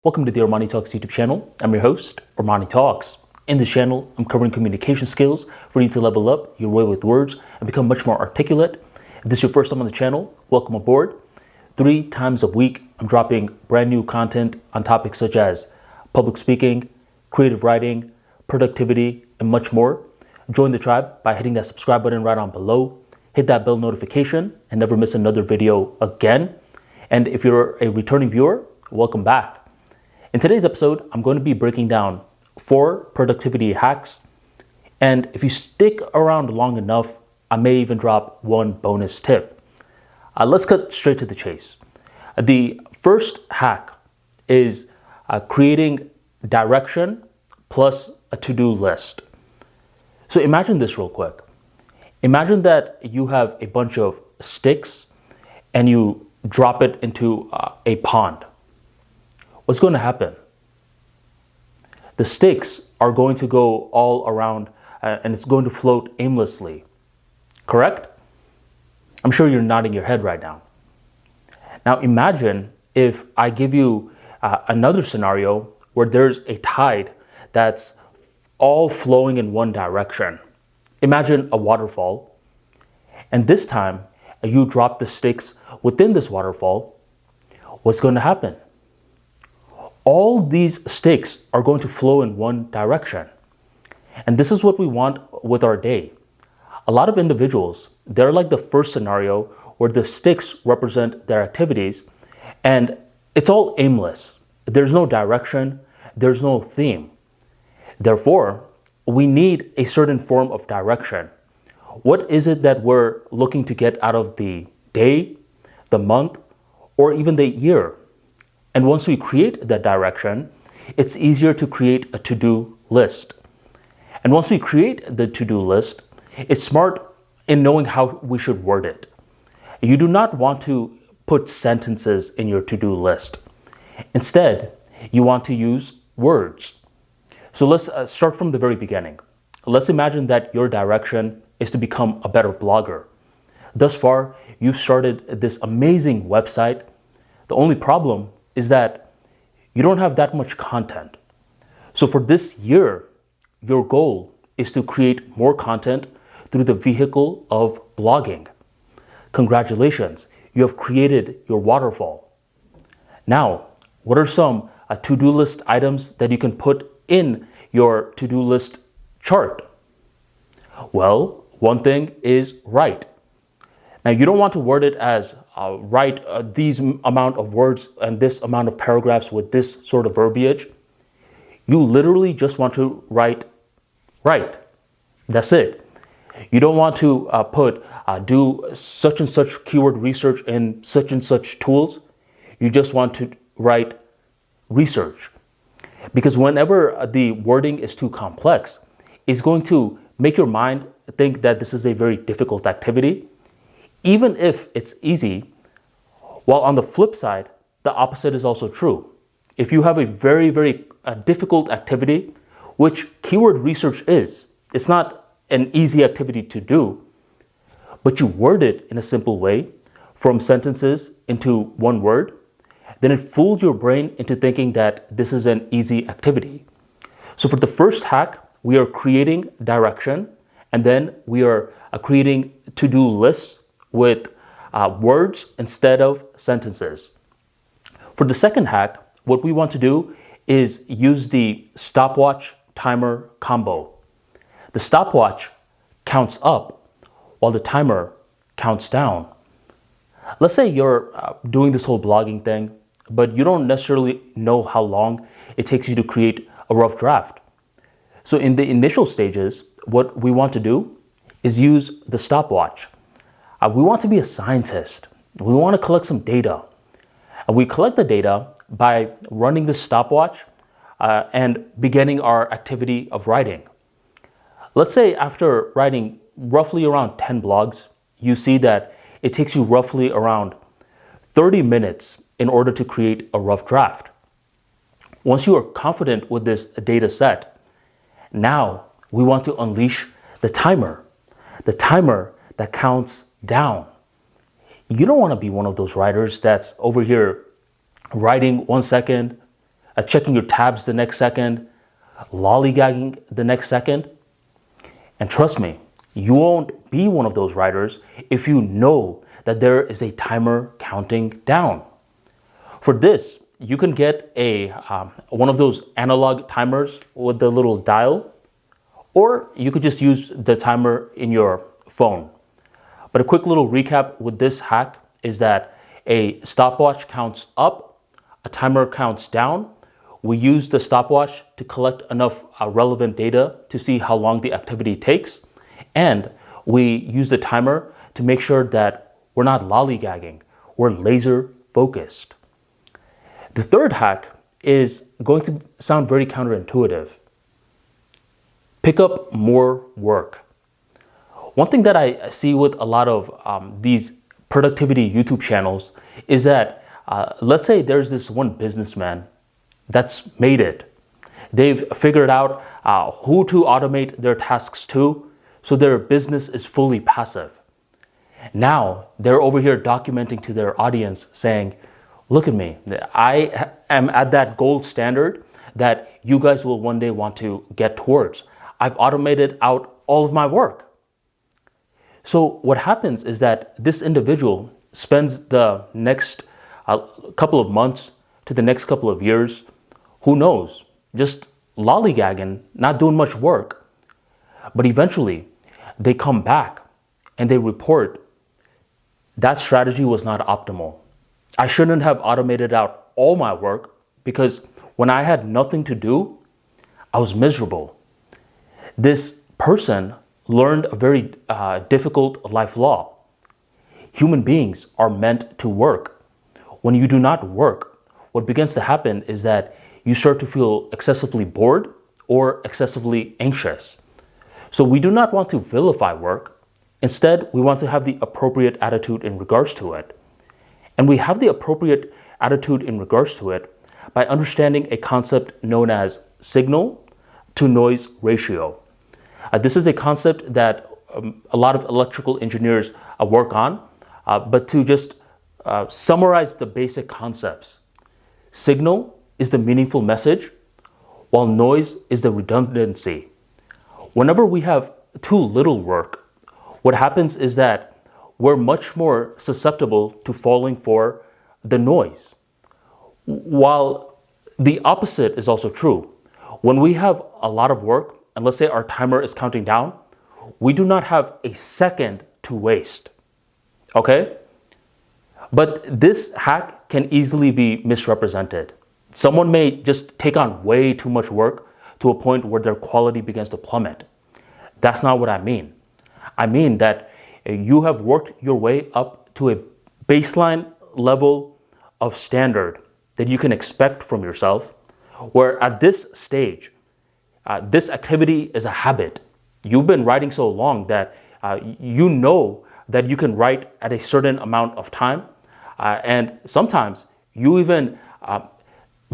Welcome to the Armani Talks YouTube channel. I'm your host, Armani Talks. In this channel, I'm covering communication skills for you to level up your way with words and become much more articulate. If this is your first time on the channel, welcome aboard. 3 times a week, I'm dropping brand new content on topics such as public speaking, creative writing, productivity, and much more. Join the tribe by hitting that subscribe button right on below. Hit that bell notification and never miss another video again. And if you're a returning viewer, welcome back. In today's episode, I'm going to be breaking down 4 productivity hacks. And if you stick around long enough, I may even drop 1 bonus tip. Let's cut straight to the chase. The first hack is creating direction plus a to-do list. So imagine this real quick. Imagine that you have a bunch of sticks and you drop it into a pond. What's going to happen? The sticks are going to go all around and it's going to float aimlessly. Correct? I'm sure you're nodding your head right now. Now imagine if I give you another scenario where there's a tide that's all flowing in one direction. Imagine a waterfall. And this time you drop the sticks within this waterfall. What's going to happen? All these sticks are going to flow in one direction. And this is what we want with our day. A lot of individuals, they're like the first scenario where the sticks represent their activities and it's all aimless. There's no direction, there's no theme. Therefore, we need a certain form of direction. What is it that we're looking to get out of the day, the month, or even the year? And once we create that direction, it's easier to create a to-do list. And once we create the to-do list, it's smart in knowing how we should word it. You do not want to put sentences in your to-do list. Instead, you want to use words. So let's start from the very beginning. Let's imagine that your direction is to become a better blogger. Thus far, you've started this amazing website. The only problem is that you don't have that much content. So for this year, your goal is to create more content through the vehicle of blogging. Congratulations, you have created your waterfall. Now, what are some to-do list items that you can put in your to-do list chart? Well, one thing is write. Now, you don't want to word it as write these amount of words and this amount of paragraphs with this sort of verbiage. You literally just want to write. That's it. You don't want to do such and such keyword research in such and such tools. You just want to write research. Because whenever the wording is too complex, it's going to make your mind think that this is a very difficult activity. Even if it's easy, while on the flip side, the opposite is also true. If you have a very difficult activity, which keyword research is, it's not an easy activity to do, but you word it in a simple way, from sentences into one word, then it fools your brain into thinking that this is an easy activity. So for the first hack, we are creating direction, and then we are creating to-do lists with words instead of sentences. For the second hack, what we want to do is use the stopwatch timer combo. The stopwatch counts up while the timer counts down. Let's say you're doing this whole blogging thing, but you don't necessarily know how long it takes you to create a rough draft. So in the initial stages, what we want to do is use the stopwatch. We want to be a scientist. We want to collect some data. And we collect the data by running the stopwatch and beginning our activity of writing. Let's say after writing roughly around 10 blogs, you see that it takes you roughly around 30 minutes in order to create a rough draft. Once you are confident with this data set, now we want to unleash the timer that counts down. You don't want to be one of those writers that's over here writing 1 second, checking your tabs the next second, lollygagging the next second. And trust me, you won't be one of those writers if you know that there is a timer counting down. For this, you can get one of those analog timers with the little dial, or you could just use the timer in your phone. But a quick little recap with this hack is that a stopwatch counts up, a timer counts down. We use the stopwatch to collect enough relevant data to see how long the activity takes. And we use the timer to make sure that we're not lollygagging, we're laser focused. The third hack is going to sound very counterintuitive. Pick up more work. One thing that I see with a lot of these productivity YouTube channels is that let's say there's this one businessman that's made it. They've figured out who to automate their tasks to, so their business is fully passive. Now they're over here documenting to their audience saying, look at me, I am at that gold standard that you guys will one day want to get towards. I've automated out all of my work. So what happens is that this individual spends the next couple of months to the next couple of years, who knows, just lollygagging, not doing much work. But eventually they come back and they report that strategy was not optimal. I shouldn't have automated out all my work because when I had nothing to do, I was miserable. This person learned a very difficult life law. Human beings are meant to work. When you do not work, what begins to happen is that you start to feel excessively bored or excessively anxious. So we do not want to vilify work. Instead, we want to have the appropriate attitude in regards to it. And we have the appropriate attitude in regards to it by understanding a concept known as signal to noise ratio. This is a concept that a lot of electrical engineers work on, but to just summarize the basic concepts. Signal is the meaningful message, while noise is the redundancy. Whenever we have too little work, what happens is that we're much more susceptible to falling for the noise. While the opposite is also true. When we have a lot of work, and let's say our timer is counting down, we do not have a second to waste. Okay? But this hack can easily be misrepresented. Someone may just take on way too much work to a point where their quality begins to plummet. That's not what I mean. I mean that you have worked your way up to a baseline level of standard that you can expect from yourself, where at this stage, this activity is a habit. You've been writing so long that you know that you can write at a certain amount of time, and sometimes you even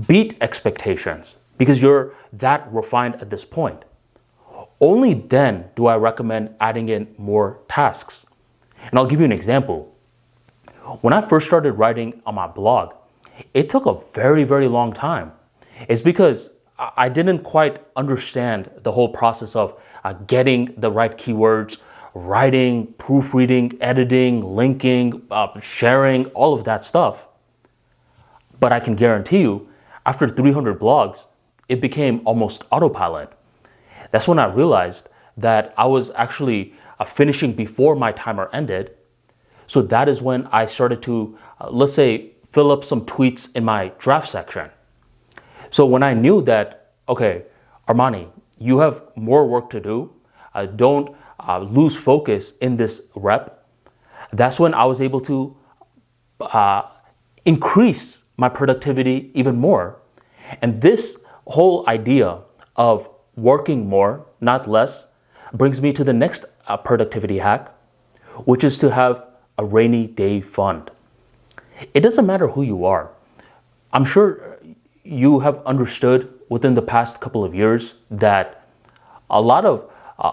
beat expectations because you're that refined at this point. Only then do I recommend adding in more tasks. And I'll give you an example. When I first started writing on my blog, it took a very, very long time. It's because I didn't quite understand the whole process of getting the right keywords, writing, proofreading, editing, linking, sharing, all of that stuff. But I can guarantee you, after 300 blogs, it became almost autopilot. That's when I realized that I was actually finishing before my timer ended. So that is when I started to, let's say, fill up some tweets in my draft section. So when I knew that, okay, Armani, you have more work to do, don't lose focus in this rep, that's when I was able to increase my productivity even more. And this whole idea of working more, not less, brings me to the next productivity hack, which is to have a rainy day fund. It doesn't matter who you are. I'm sure you have understood within the past couple of years that a lot of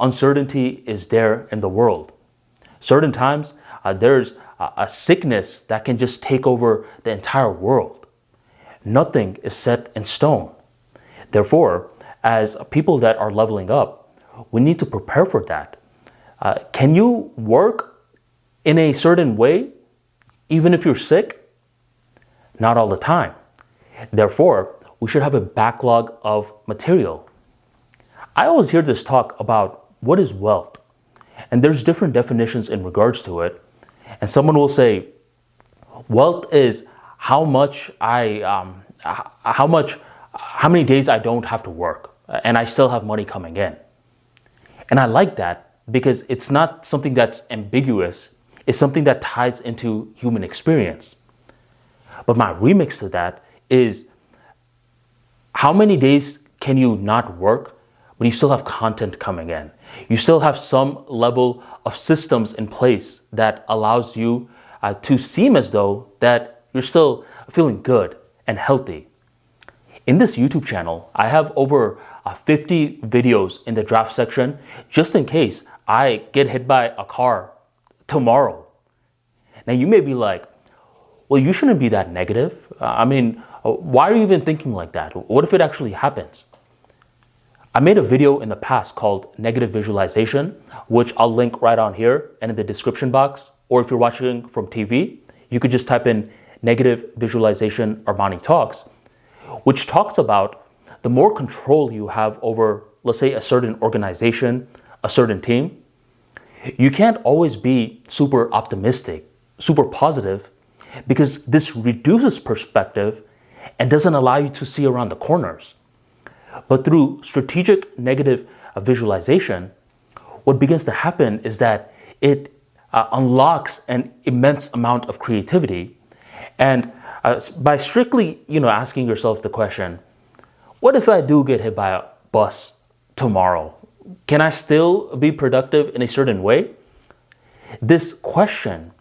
uncertainty is there in the world. Certain times there's a sickness that can just take over the entire world. nothing is set in stone. Therefore, as people that are leveling up, we need to prepare for that. Can you work in a certain way even if you're sick? Not all the time. Therefore, we should have a backlog of material. I always hear this talk about what is wealth, and there's different definitions in regards to it. And someone will say, wealth is how many days I don't have to work and I still have money coming in. And I like that because it's not something that's ambiguous. It's something that ties into human experience. But my remix to that is, how many days can you not work, but you still have content coming in? You still have some level of systems in place that allows you to seem as though that you're still feeling good and healthy. In this YouTube channel, I have over 50 videos in the draft section, just in case I get hit by a car tomorrow. Now you may be like, well, you shouldn't be that negative. Why are you even thinking like that? What if it actually happens? I made a video in the past called Negative Visualization, which I'll link right on here and in the description box. Or if you're watching from TV, you could just type in Negative Visualization Armani Talks, which talks about the more control you have over, let's say, a certain organization, a certain team. You can't always be super optimistic, super positive, because this reduces perspective and doesn't allow you to see around the corners. But through strategic negative visualization, what begins to happen is that it unlocks an immense amount of creativity. And by strictly, asking yourself the question, what if I do get hit by a bus tomorrow? Can I still be productive in a certain way? This question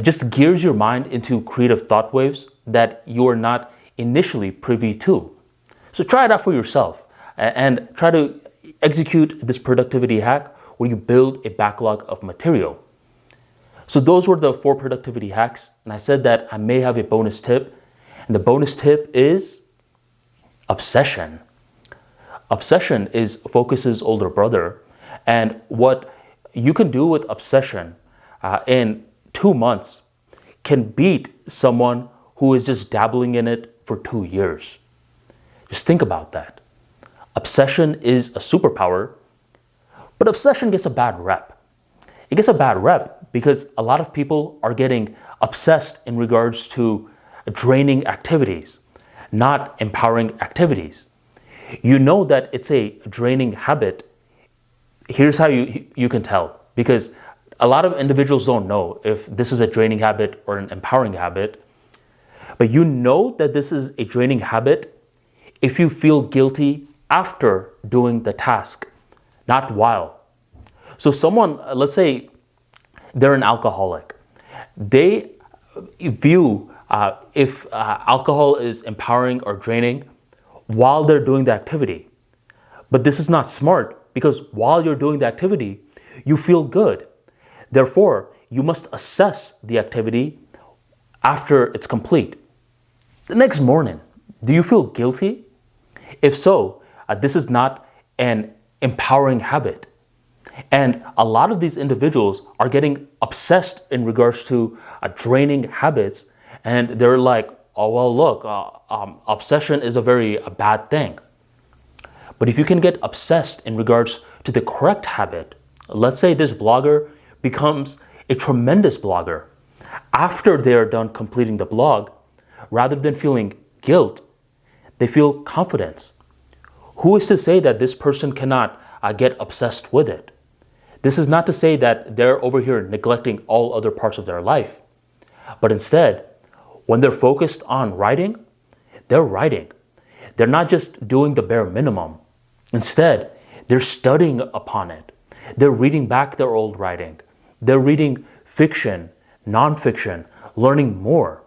just gears your mind into creative thought waves that you are not initially privy to. So try it out for yourself and try to execute this productivity hack where you build a backlog of material. So those were the 4 productivity hacks. And I said that I may have a bonus tip. And the bonus tip is obsession. Obsession is focus's older brother. And what you can do with obsession in 2 months can beat someone who is just dabbling in it for 2 years. Just think about that. Obsession is a superpower, but obsession gets a bad rep. It gets a bad rep because a lot of people are getting obsessed in regards to draining activities, not empowering activities. You know that it's a draining habit. Here's how you can tell, because a lot of individuals don't know if this is a draining habit or an empowering habit, but you know that this is a draining habit if you feel guilty after doing the task, not while. So someone, let's say they're an alcoholic. They view if alcohol is empowering or draining while they're doing the activity. But this is not smart, because while you're doing the activity, you feel good. Therefore, you must assess the activity after it's complete. The next morning, do you feel guilty? If so, this is not an empowering habit. And a lot of these individuals are getting obsessed in regards to draining habits. And they're like, oh, well, look, obsession is a very bad thing. But if you can get obsessed in regards to the correct habit, let's say this blogger becomes a tremendous blogger after they are done completing the blog, rather than feeling guilt, they feel confidence. Who is to say that this person cannot get obsessed with it? This is not to say that they're over here neglecting all other parts of their life, but instead, when they're focused on writing, they're writing. They're not just doing the bare minimum. Instead, they're studying upon it. They're reading back their old writing. They're reading fiction, nonfiction, learning more.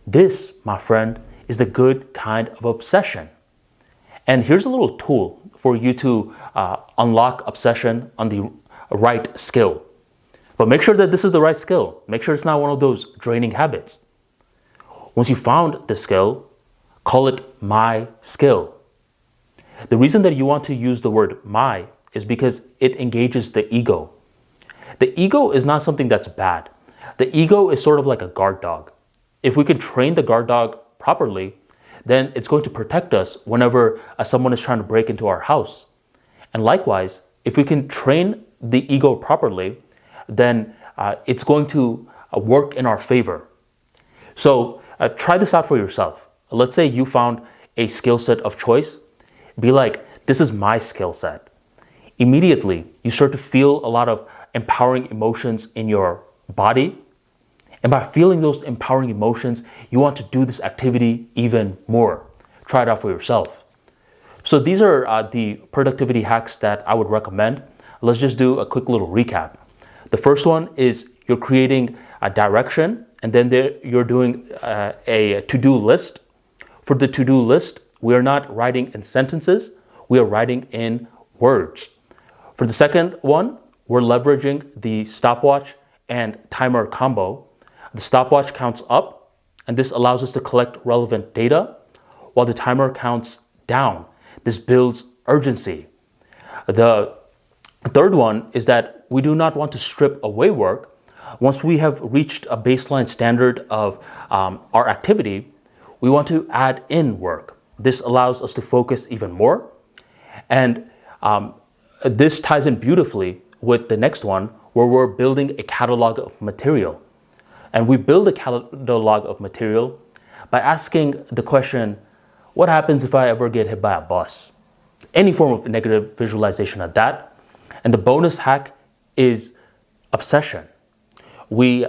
This, my friend, is the good kind of obsession. And here's a little tool for you to unlock obsession on the right skill. But make sure that this is the right skill. Make sure it's not one of those draining habits. Once you found the skill, Call it my skill. The reason that you want to use the word my is because it engages the ego. The ego is not something that's bad. The ego is sort of like a guard dog. If we can train the guard dog properly, then it's going to protect us whenever someone is trying to break into our house. And likewise, if we can train the ego properly, then it's going to work in our favor. So try this out for yourself. Let's say you found a skill set of choice. Be like, this is my skill set. Immediately, you start to feel a lot of empowering emotions in your body. And by feeling those empowering emotions, you want to do this activity even more. Try it out for yourself. So these are the productivity hacks that I would recommend. Let's just do a quick little recap. The first one is you're creating a direction, and then you're doing a to-do list. For the to-do list, we are not writing in sentences, we are writing in words. For the second one, we're leveraging the stopwatch and timer combo. The stopwatch counts up, and this allows us to collect relevant data, while the timer counts down. This builds urgency. The third one is that we do not want to strip away work. Once we have reached a baseline standard of our activity, we want to add in work. This allows us to focus even more. And this ties in beautifully with the next one, where we're building a catalog of material. And we build a catalog of material by asking the question, what happens if I ever get hit by a bus? Any form of negative visualization of that. And the bonus hack is obsession. We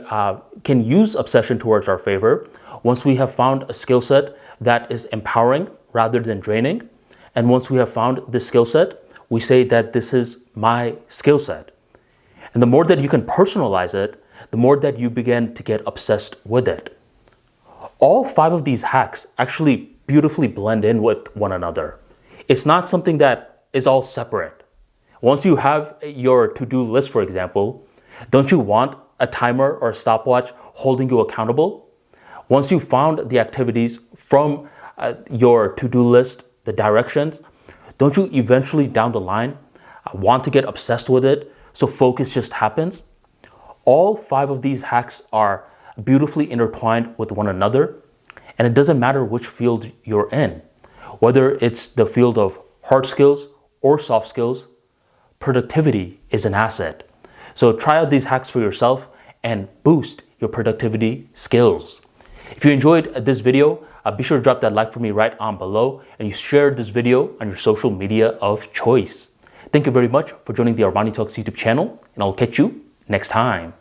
can use obsession towards our favor once we have found a skill set that is empowering rather than draining. And once we have found this skill set, we say that this is my skill set. And the more that you can personalize it, the more that you begin to get obsessed with it. All 5 of these hacks actually beautifully blend in with one another. It's not something that is all separate. Once you have your to-do list, for example, don't you want a timer or a stopwatch holding you accountable? Once you found the activities from your to-do list, the directions, don't you eventually down the line want to get obsessed with it so focus just happens? All 5 of these hacks are beautifully intertwined with one another, and it doesn't matter which field you're in. Whether it's the field of hard skills or soft skills, productivity is an asset. So try out these hacks for yourself and boost your productivity skills. If you enjoyed this video, be sure to drop that like for me right on below, and you share this video on your social media of choice. Thank you very much for joining the Armani Talks YouTube channel, and I'll catch you next time.